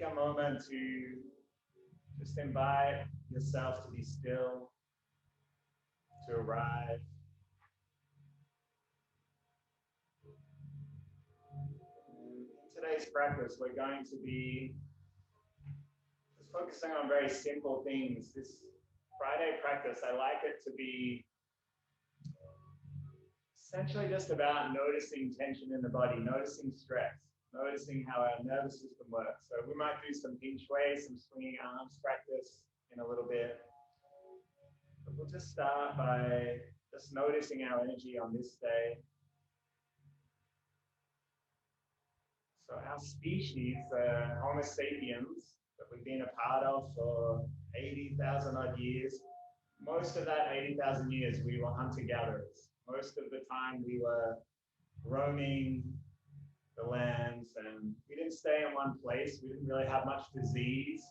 take a moment to just invite yourself to be still, to arrive. In today's practice, we're going to be just focusing on very simple things. This Friday practice, I like it to be essentially just about noticing tension in the body, noticing stress, noticing how our nervous system works. So we might do some shuai, some swinging arms practice in a little bit. But we'll just start by just noticing our energy on this day. So our species, Homo sapiens, that we've been a part of for 80,000 odd years, most of that 80,000 years we were hunter-gatherers. Most of the time we were roaming the lands and we didn't stay in one place. We didn't really have much disease.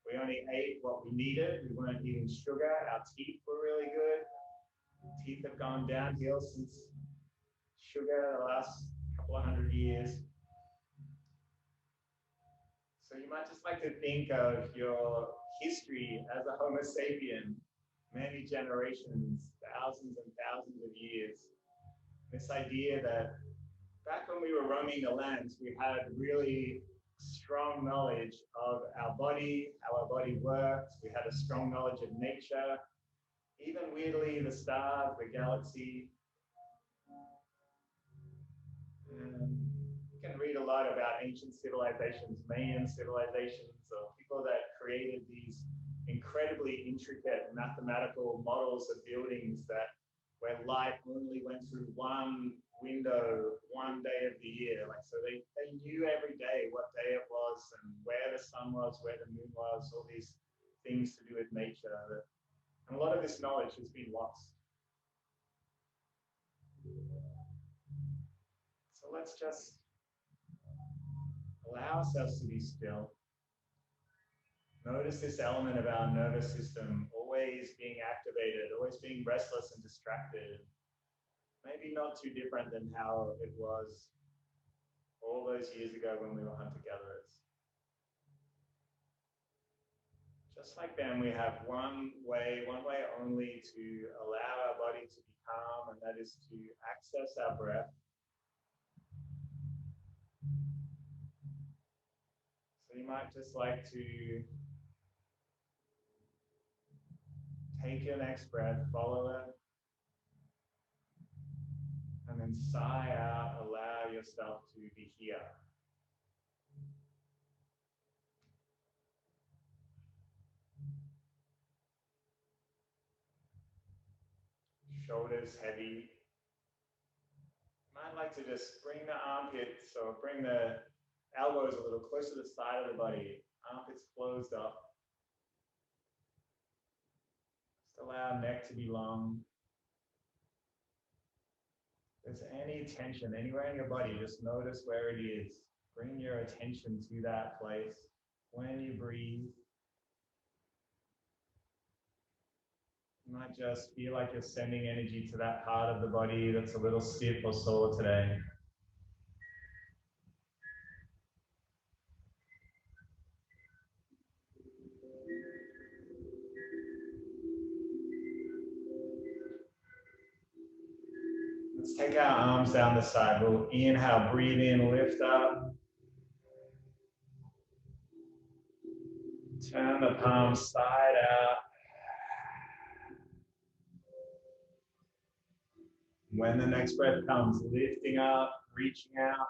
We only ate what we needed. We weren't eating sugar. Our teeth were really good. Teeth have gone downhill since sugar the last couple of hundred years. So you might just like to think of your history as a Homo sapien, many generations, thousands and thousands of years. This idea that back when we were roaming the lands, we had really strong knowledge of our body, how our body works. We had a strong knowledge of nature, even weirdly the stars, the galaxy. And you can read a lot about ancient civilizations, Mayan civilizations, or people that created these incredibly intricate mathematical models of buildings that where light only went through one window, one day of the year. Like, so they knew every day what day it was and where the sun was, where the moon was, all these things to do with nature. And a lot of this knowledge has been lost. So let's just allow ourselves to be still. Notice this element of our nervous system always being activated, always being restless and distracted. Maybe not too different than how it was all those years ago when we were hunter-gatherers. Just like then, we have one way only to allow our body to be calm, and that is to access our breath. So you might just like to take your next breath, follow it, and then sigh out, allow yourself to be here. Shoulders heavy. You might like to just bring the armpits or bring the elbows a little closer to the side of the body, armpits closed up. Just allow neck to be long. If there's any tension anywhere in your body, just notice where it is. Bring your attention to that place when you breathe. You might just feel like you're sending energy to that part of the body that's a little stiff or sore today. Let's take our arms down the side. We'll inhale, breathe in, lift up. Turn the palms side out. When the next breath comes, lifting up, reaching out.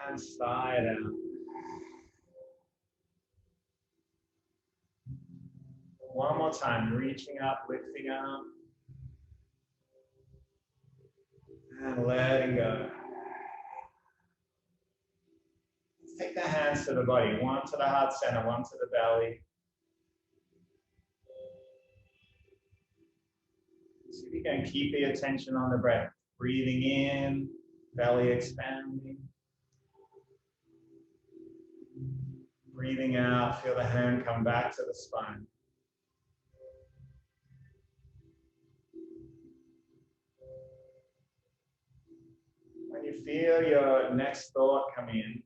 And side out. One more time, reaching up, lifting up. And letting go. Let's take the hands to the body, one to the heart center, one to the belly. See if you can keep the attention on the breath. Breathing in, belly expanding. Breathing out, feel the hand come back to the spine. When you feel your next thought come in,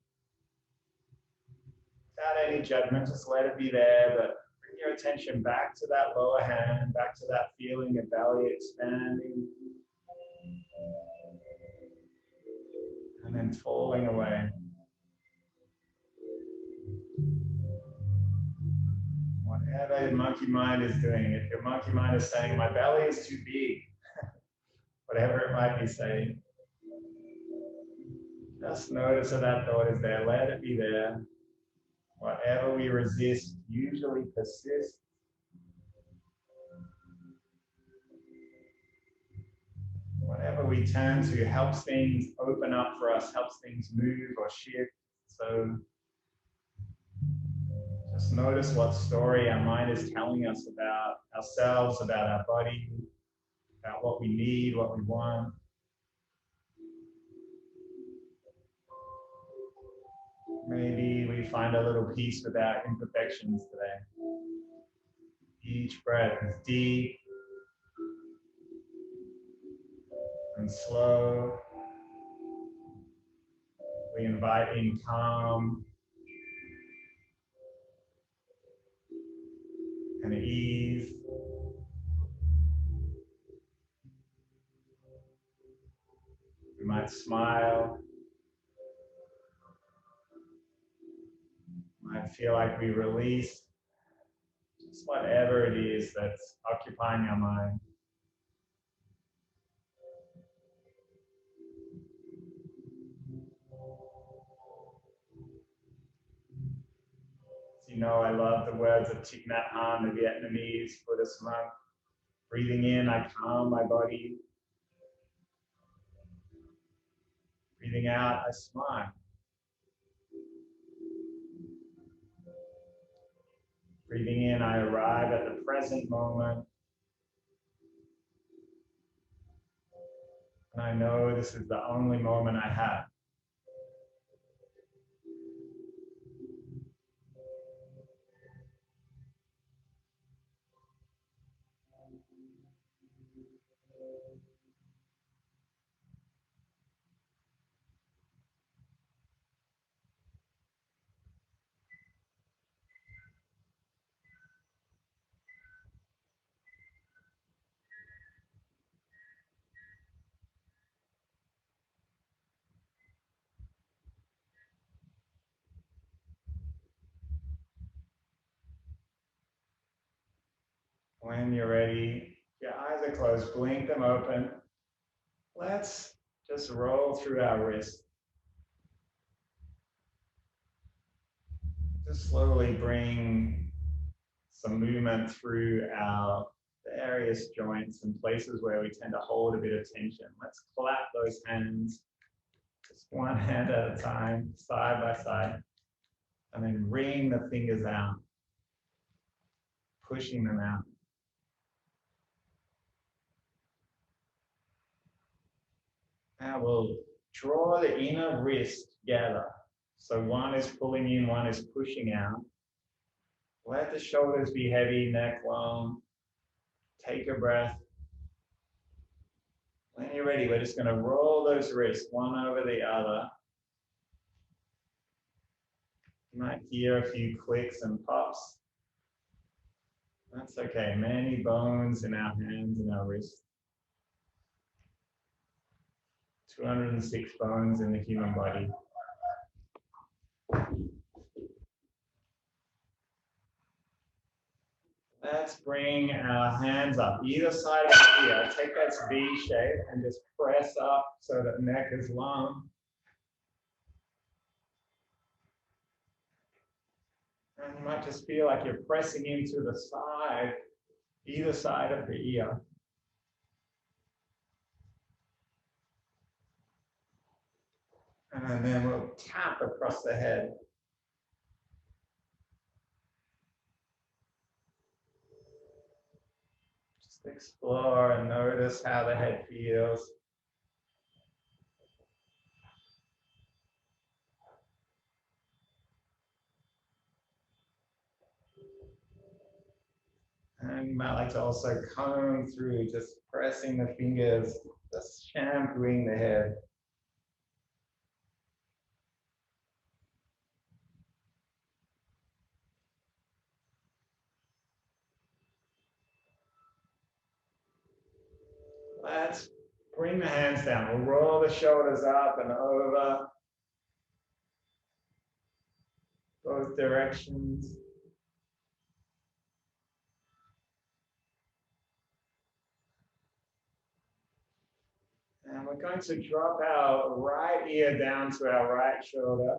without any judgment, just let it be there, but bring your attention back to that lower hand, back to that feeling of belly expanding, and then falling away. Whatever your monkey mind is doing, if your monkey mind is saying, my belly is too big, whatever it might be saying, just notice that that thought is there, let it be there. Whatever we resist usually persists. Whatever we turn to helps things open up for us, helps things move or shift. So just notice what story our mind is telling us about ourselves, about our body, about what we need, what we want. Maybe we find a little peace with our imperfections today. Each breath is deep and slow. We invite in calm and ease. We might smile. Might feel like we release just whatever it is that's occupying our mind. As you know, I love the words of Thich Nhat Hanh, the Vietnamese Buddhist monk. Breathing in, I calm my body. Breathing out, I smile. Breathing in, I arrive at the present moment. And I know this is the only moment I have. When you're ready, your eyes are closed, blink them open. Let's just roll through our wrists. Just slowly bring some movement through our various joints and places where we tend to hold a bit of tension. Let's clap those hands, just one hand at a time, side by side, and then wring the fingers out, pushing them out. Now we'll draw the inner wrist together. So one is pulling in, one is pushing out. Let the shoulders be heavy, neck long. Take a breath. When you're ready, we're just going to roll those wrists one over the other. You might hear a few clicks and pops. That's okay. Many bones in our hands and our wrists. 206 bones in the human body. Let's bring our hands up, either side of the ear. Take that V shape and just press up so that neck is long. And you might just feel like you're pressing into the side, either side of the ear. And then we'll tap across the head. Just explore and notice how the head feels. And you might like to also comb through, just pressing the fingers, just shampooing the head. Let's bring the hands down. We'll roll the shoulders up and over both directions. And we're going to drop our right ear down to our right shoulder.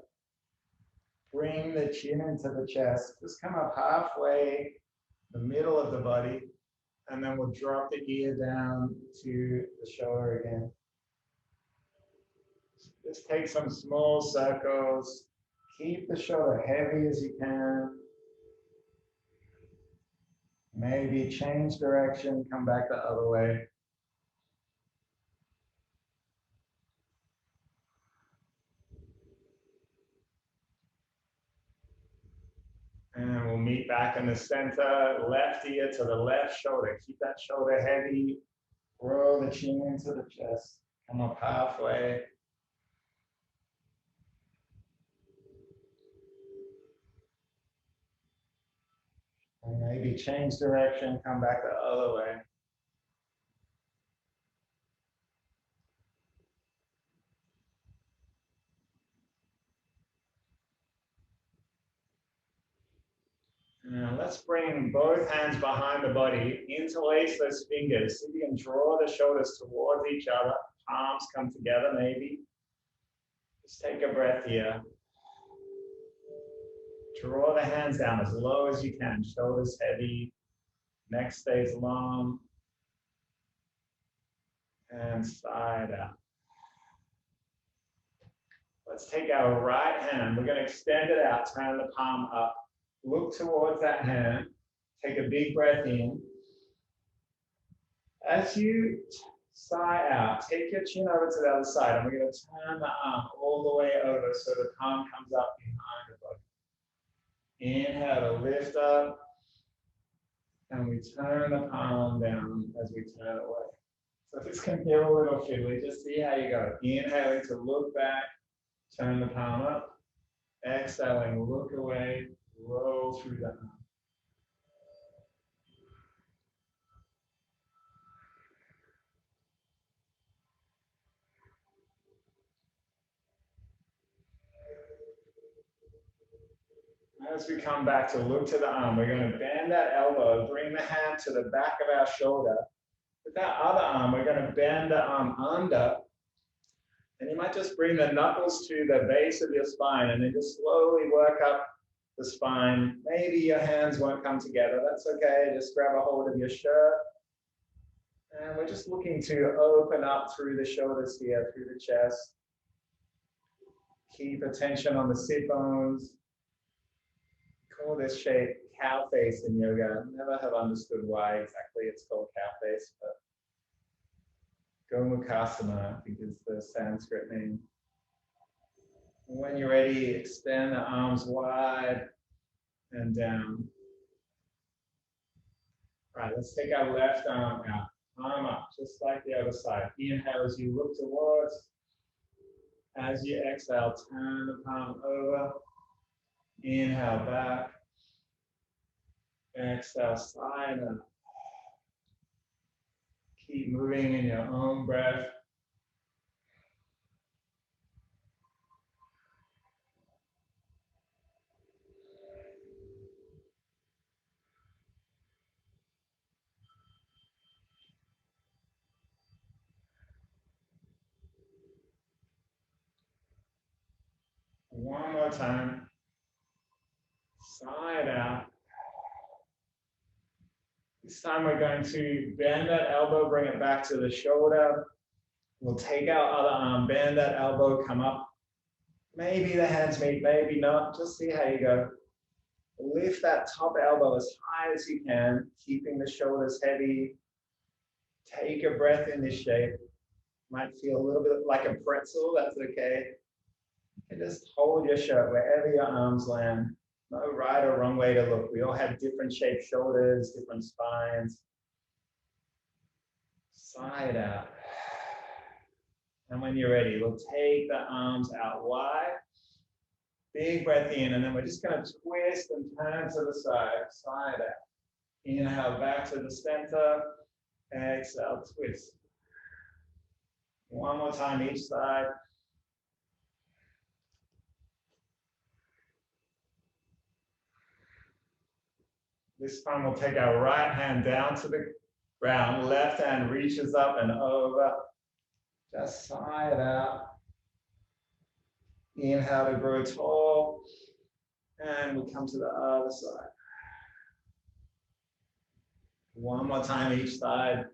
Bring the chin into the chest. Just come up halfway, the middle of the body, and then we'll drop the ear down to the shoulder again. Just take some small circles. Keep the shoulder heavy as you can. Maybe change direction, come back the other way. And we'll meet back in the center, left ear to the left shoulder. Keep that shoulder heavy. Roll the chin into the chest. Come up halfway. And maybe change direction, come back the other way. Now let's bring both hands behind the body, interlace those fingers. See if you can draw the shoulders towards each other. Palms come together maybe. Just take a breath here. Draw the hands down as low as you can. Shoulders heavy. Neck stays long. And side out. Let's take our right hand. We're going to extend it out, turn the palm up. Look towards that hand. Take a big breath in. As you sigh out, take your chin over to the other side, and we're going to turn the arm all the way over so the palm comes up behind the body. Inhale to lift up, and we turn the palm down as we turn away. So this can feel a little fiddly. Just see how you go. Inhaling to look back, turn the palm up. Exhaling, look away. Roll through the arm. As we come back to look to the arm, we're going to bend that elbow, bring the hand to the back of our shoulder. With that other arm, we're going to bend the arm under. And you might just bring the knuckles to the base of your spine and then just slowly work up the spine. Maybe your hands won't come together. That's okay. Just grab a hold of your shirt. And we're just looking to open up through the shoulders here, through the chest. Keep attention on the sit bones. Call this shape cow face in yoga. I never have understood why exactly it's called cow face, but Gomukhasana, I think is the Sanskrit name. When you're ready, extend the arms wide and down. All right, let's take our left arm out, arm up, just like the other side. Inhale as you look towards. As you exhale, turn the palm over. Inhale back. Exhale, side up. Keep moving in your own breath. One more time. Side out. This time we're going to bend that elbow, bring it back to the shoulder. We'll take our other arm, bend that elbow, come up. Maybe the hands meet, maybe not. Just see how you go. Lift that top elbow as high as you can, keeping the shoulders heavy. Take a breath in this shape. Might feel a little bit like a pretzel, that's okay. And just hold your shirt wherever your arms land. No right or wrong way to look. We all have different shaped shoulders, different spines. Side out. And when you're ready, we'll take the arms out wide. Big breath in, and then we're just going to twist and turn to the side, side out. Inhale back to the center. Exhale, twist. One more time each side. This time we'll take our right hand down to the ground. Left hand reaches up and over. Just sigh it out. Inhale to grow tall. And we come to the other side. One more time each side.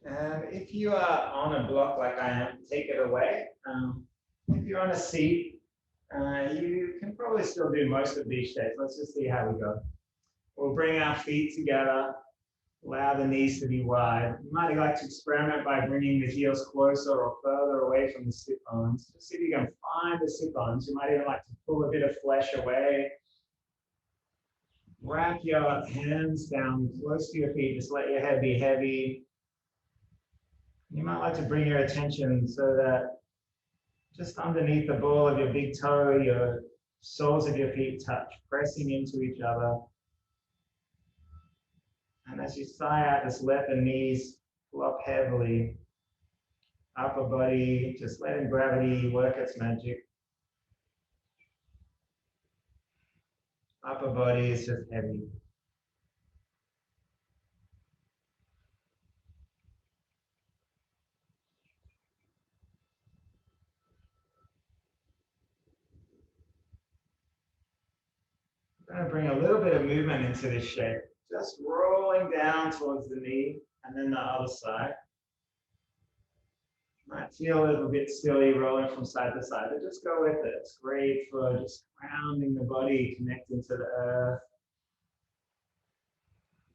And if you are on a block like I am, take it away. If you're on a seat, you can probably still do most of these shapes. Let's just see how we go. We'll bring our feet together, allow the knees to be wide. You might like to experiment by bringing the heels closer or further away from the sit bones. Just see if you can find the sit bones. You might even like to pull a bit of flesh away. Wrap your hands down close to your feet. Just let your head be heavy. You might like to bring your attention so that just underneath the ball of your big toe, your soles of your feet touch, pressing into each other. And as you sigh out, just let the knees flop heavily. Upper body, just letting gravity work its magic. Upper body is just heavy. I'm going to bring a little bit of movement into this shape. Just rolling down towards the knee and then the other side. Might feel a little bit silly rolling from side to side, but just go with it. It's great for just grounding the body, connecting to the earth.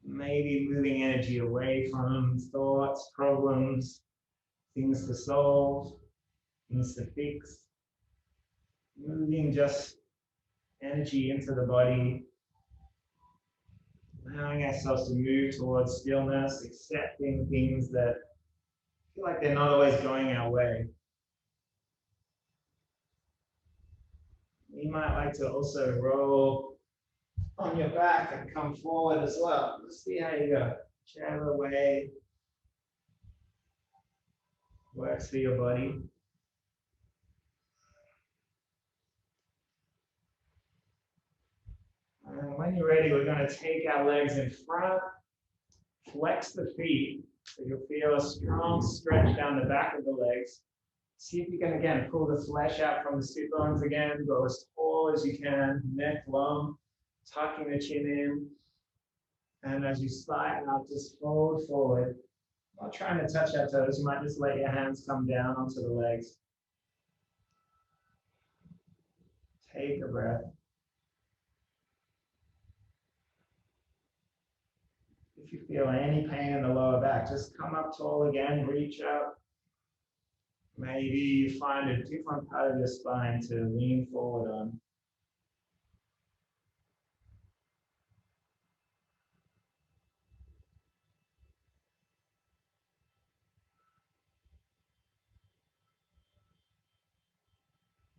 Maybe moving energy away from thoughts, problems, things to solve, things to fix. Moving just energy into the body, allowing ourselves to move towards stillness, accepting things that feel like they're not always going our way. You might like to also roll on your back and come forward as well. Let's see how you go. Whichever way works for your body. And when you're ready, we're going to take our legs in front, flex the feet, so you'll feel a strong stretch down the back of the legs. See if you can, again, pull the flesh out from the sit bones again, go as tall as you can, neck long, tucking the chin in. And as you slide out, just fold forward. Not trying to touch our toes, you might just let your hands come down onto the legs. Take a breath. If you feel any pain in the lower back, just come up tall again, reach up. Maybe you find a different part of your spine to lean forward on.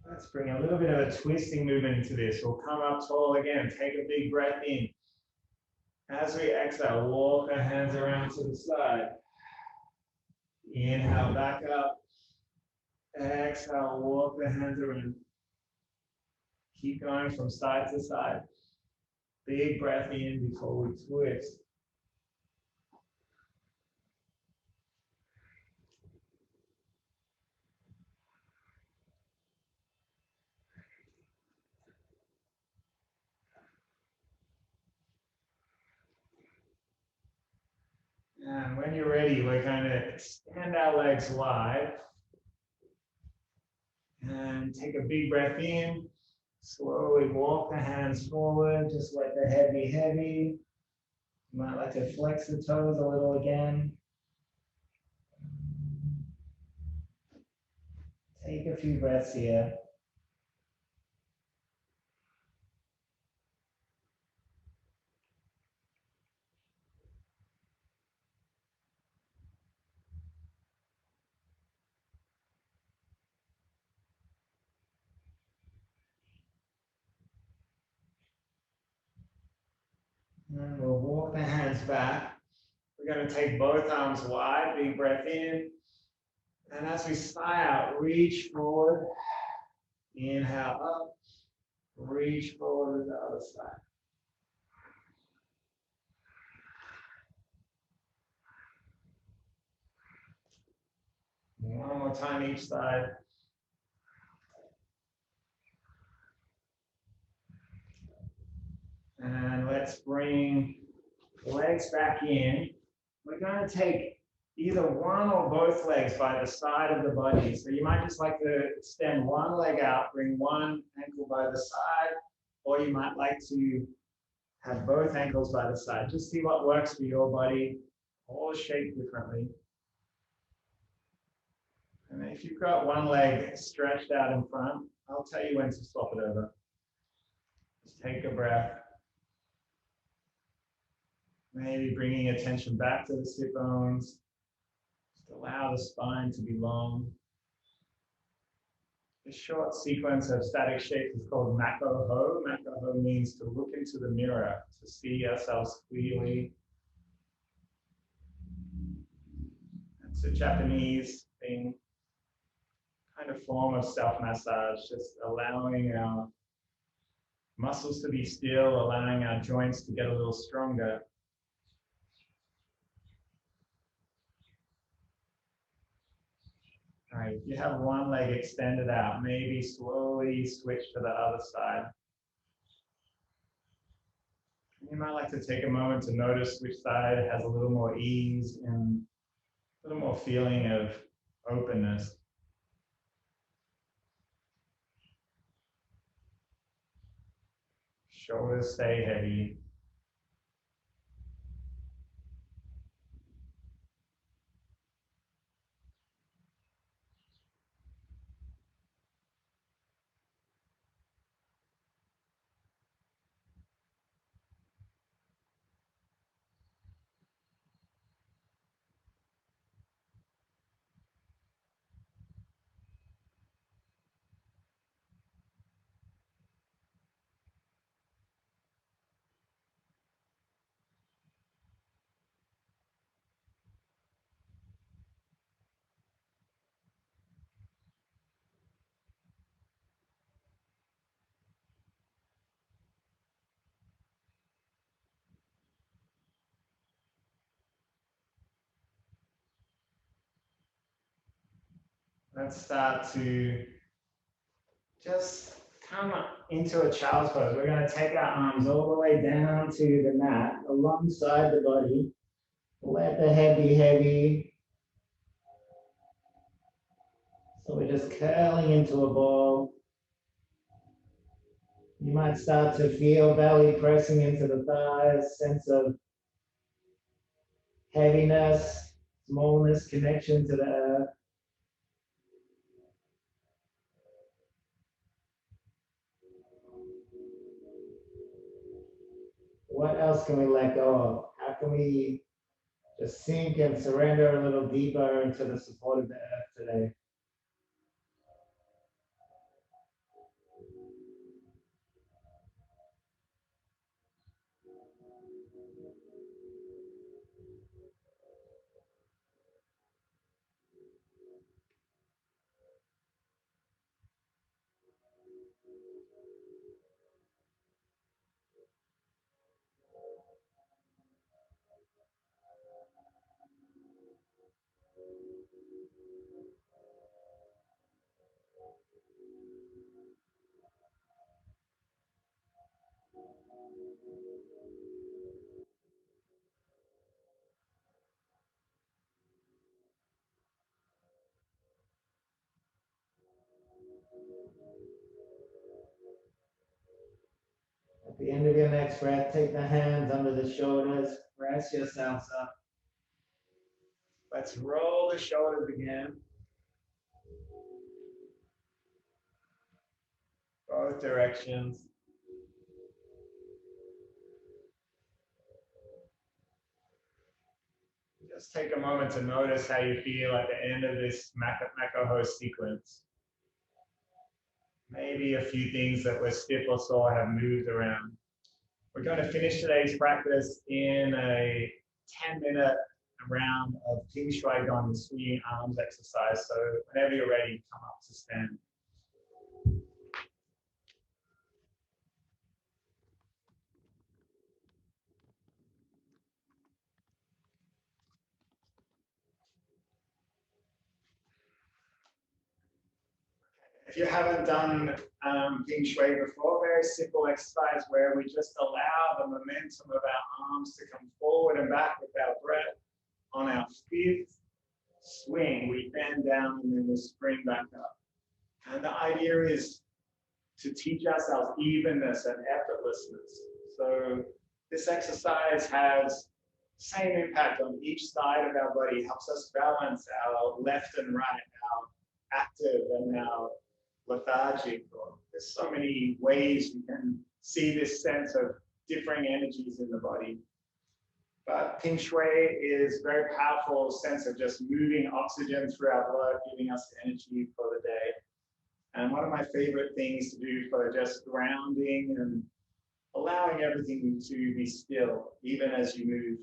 Let's bring a little bit of a twisting movement into this. We'll come up tall again, take a big breath in. As we exhale, walk our hands around to the side. Inhale, back up. Exhale, walk the hands around. Keep going from side to side. Big breath in before we twist. And when you're ready, we're going to extend our legs wide. And take a big breath in. Slowly walk the hands forward. Just let the head be heavy. You might like to flex the toes a little again. Take a few breaths here. And we'll walk the hands back. We're going to take both arms wide, big breath in. And as we sigh out, reach forward. Inhale up, reach forward to the other side. One more time each side. And let's bring legs back in. We're going to take either one or both legs by the side of the body. So you might just like to extend one leg out, bring one ankle by the side, or you might like to have both ankles by the side. Just see what works for your body, all shaped differently. And if you've got one leg stretched out in front, I'll tell you when to swap it over. Just take a breath. Maybe bringing attention back to the sit bones. Just allow the spine to be long. This short sequence of static shapes is called Makko-ho. Makko-ho means to look into the mirror, to see ourselves clearly. It's a Japanese thing, kind of form of self-massage, just allowing our muscles to be still, allowing our joints to get a little stronger. All right, if you have one leg extended out, maybe slowly switch to the other side. You might like to take a moment to notice which side has a little more ease and a little more feeling of openness. Shoulders stay heavy. Let's start to just come into a child's pose. We're going to take our arms all the way down to the mat, alongside the body. Let the head be heavy. So we're just curling into a ball. You might start to feel belly pressing into the thighs, sense of heaviness, smallness, connection to the earth. What else can we let go of? How can we just sink and surrender a little deeper into the support of the earth today? At the end of your next breath, take the hands under the shoulders, press yourselves up. Let's roll the shoulders again. Both directions. Just take a moment to notice how you feel at the end of this Makko-ho sequence. Maybe a few things that were stiff or sore have moved around. We're going to finish today's practice in a 10-minute round of shuai swinging arms exercise. So whenever you're ready, come up to stand. If you haven't done shuai before, very simple exercise where we just allow the momentum of our arms to come forward and back with our breath. On our fifth swing, we bend down and then we spring back up. And the idea is to teach ourselves evenness and effortlessness. So this exercise has same impact on each side of our body, helps us balance our left and right, our active and our lethargic. There's so many ways you can see this sense of differing energies in the body. But shuai is a very powerful sense of just moving oxygen through our blood, giving us energy for the day. And one of my favorite things to do for just grounding and allowing everything to be still, even as you move.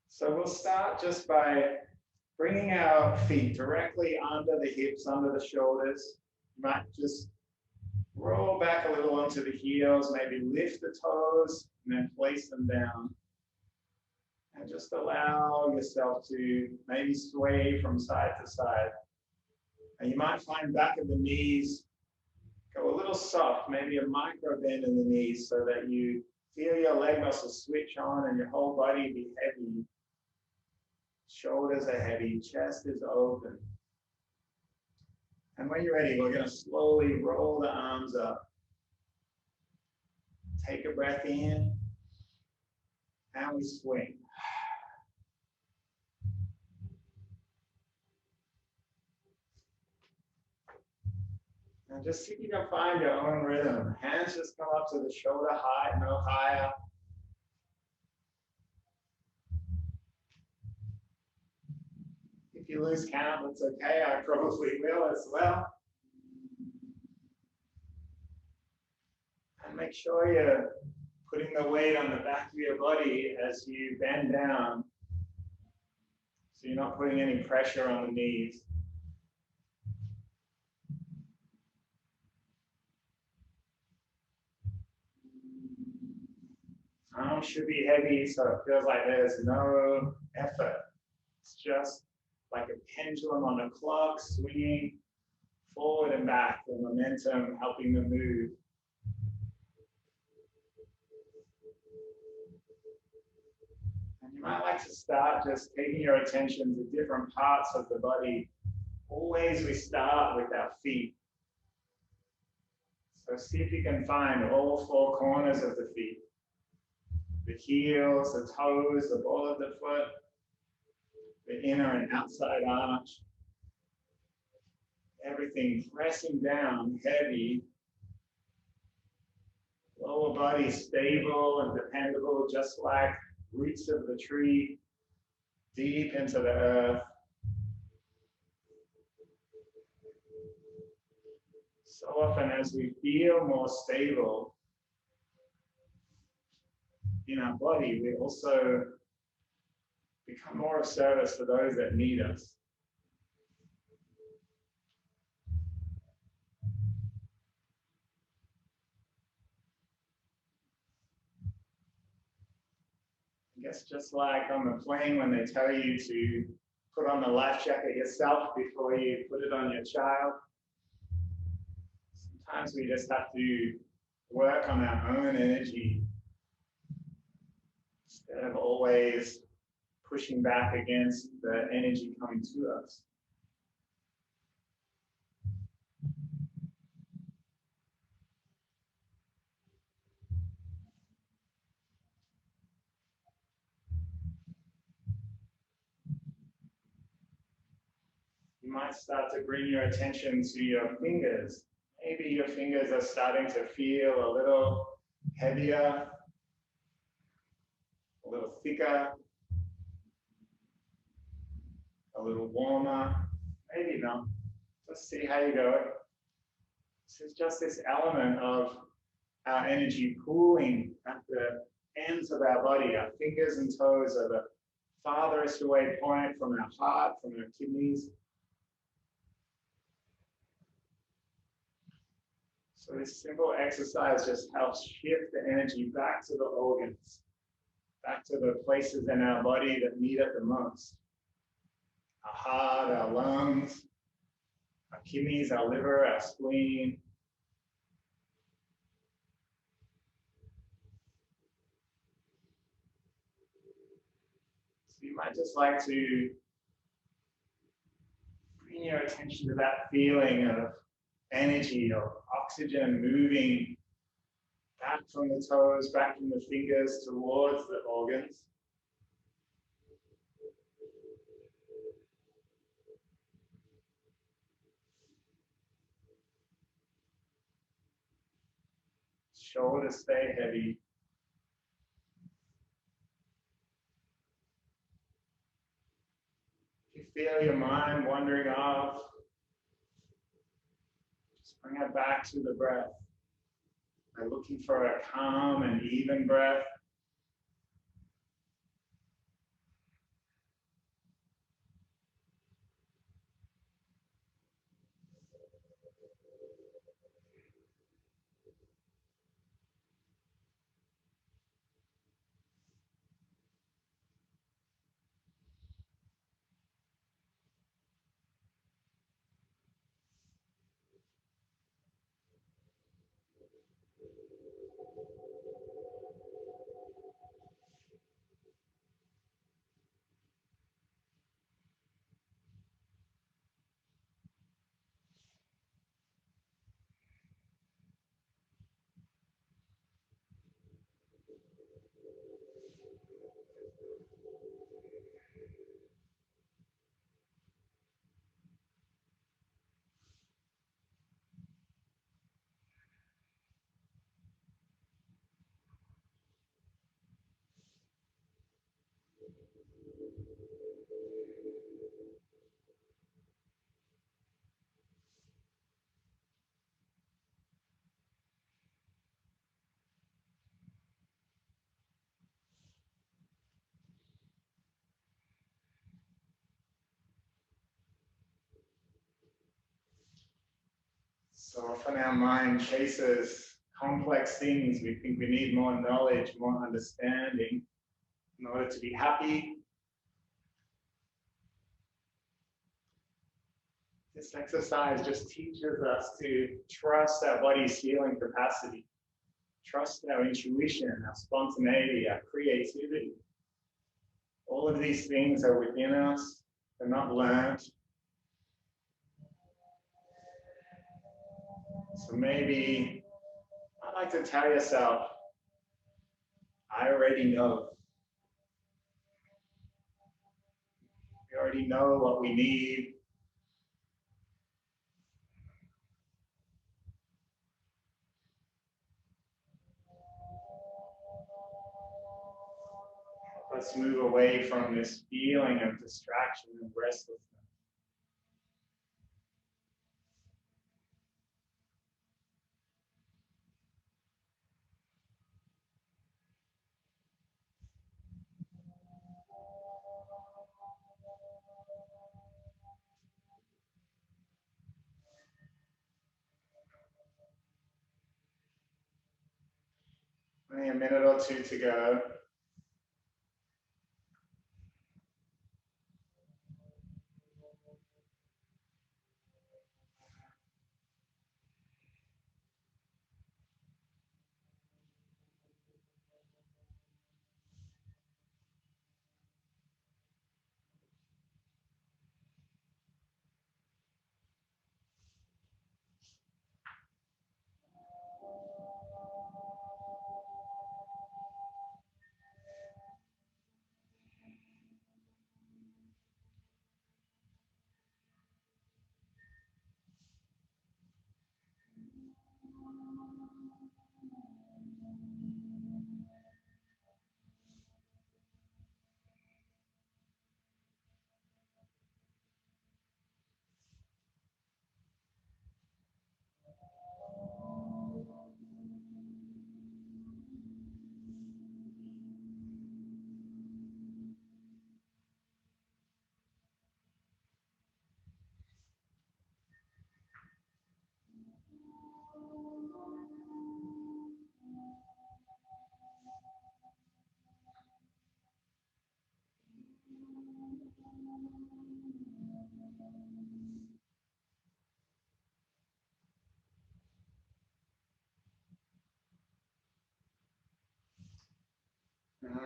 So we'll start just by bringing our feet directly under the hips, under the shoulders. You might just roll back a little onto the heels, maybe lift the toes and then place them down. And just allow yourself to maybe sway from side to side. And you might find back of the knees go a little soft, maybe a micro bend in the knees so that you feel your leg muscles switch on and your whole body be heavy. Shoulders are heavy, chest is open. And when you're ready, we're going to slowly roll the arms up. Take a breath in, and we swing. And just see if you can find your own rhythm. Hands just come up to the shoulder height, no higher. If you lose count, that's okay. I probably will as well. And make sure you're putting the weight on the back of your body as you bend down. So you're not putting any pressure on the knees. Arms should be heavy, so it feels like there's no effort. It's just like a pendulum on a clock, swinging forward and back, the momentum helping them move. And you might like to start just taking your attention to different parts of the body. Always we start with our feet. So see if you can find all four corners of the feet. The heels, the toes, the ball of the foot, the inner and outside arch. Everything pressing down, heavy. Lower body stable and dependable, just like roots of the tree, deep into the earth. So often as we feel more stable in our body, we also become more of service to those that need us. I guess just like on the plane when they tell you to put on the life jacket yourself before you put it on your child. Sometimes we just have to work on our own energy instead of always pushing back against the energy coming to us. You might start to bring your attention to your fingers. Maybe your fingers are starting to feel a little heavier, a little thicker, a little warmer, maybe not. Just see how you go. This is just this element of our energy pooling at the ends of our body. Our fingers and toes are the farthest away point from our heart, from our kidneys. So this simple exercise just helps shift the energy back to the organs, back to the places in our body that need it the most. Our heart, our lungs, our kidneys, our liver, our spleen. So you might just like to bring your attention to that feeling of energy or oxygen moving back from the toes, back from the fingers towards the organs. Shoulders stay heavy. If you feel your mind wandering off, just bring it back to the breath. By looking for a calm and even breath. So often our mind chases complex things. We think we need more knowledge, more understanding in order to be happy. This exercise just teaches us to trust our body's healing capacity, trust our intuition, our spontaneity, our creativity. All of these things are within us. They're not learned. So maybe I'd like to tell yourself, I already know. We already know what we need. Let's move away from this feeling of distraction and restlessness. Only a minute or two to go.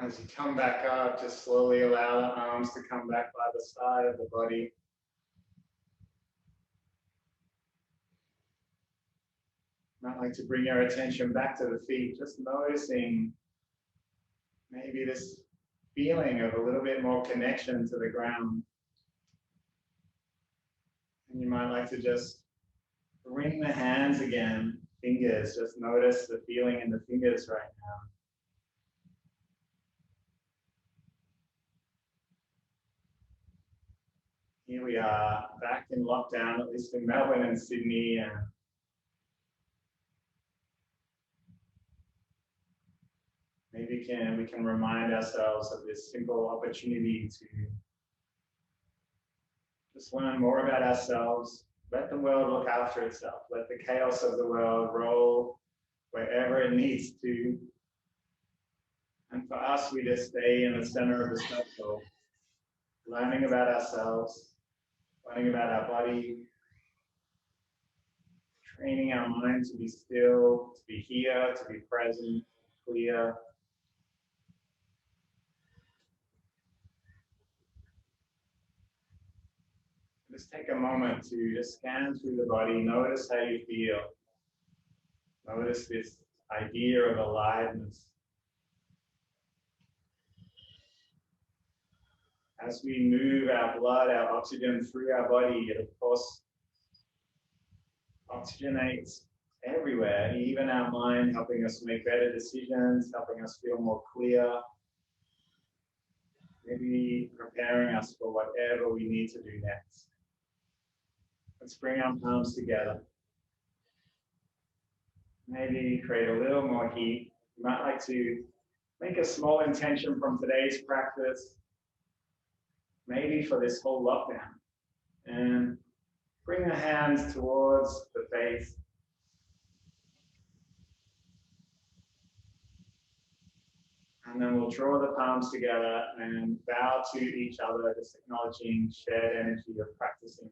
As you come back up, just slowly allow the arms to come back by the side of the body. I'd like to bring your attention back to the feet, just noticing maybe this feeling of a little bit more connection to the ground. And you might like to just bring the hands again, fingers, just notice the feeling in the fingers right now. Here we are, back in lockdown, at least in Melbourne and Sydney. And maybe we can remind ourselves of this simple opportunity to just learn more about ourselves. Let the world look after itself. Let the chaos of the world roll wherever it needs to. And for us, we just stay in the center of the circle, learning about ourselves, learning about our body, training our mind to be still, to be here, to be present, clear. Just take a moment to just scan through the body, notice how you feel. Notice this idea of aliveness. As we move our blood, our oxygen through our body, it of course oxygenates everywhere, even our mind, helping us make better decisions, helping us feel more clear, maybe preparing us for whatever we need to do next. Let's bring our palms together. Maybe create a little more heat. You might like to make a small intention from today's practice, maybe for this whole lockdown. And bring the hands towards the face. And then we'll draw the palms together and bow to each other, just acknowledging shared energy of practicing.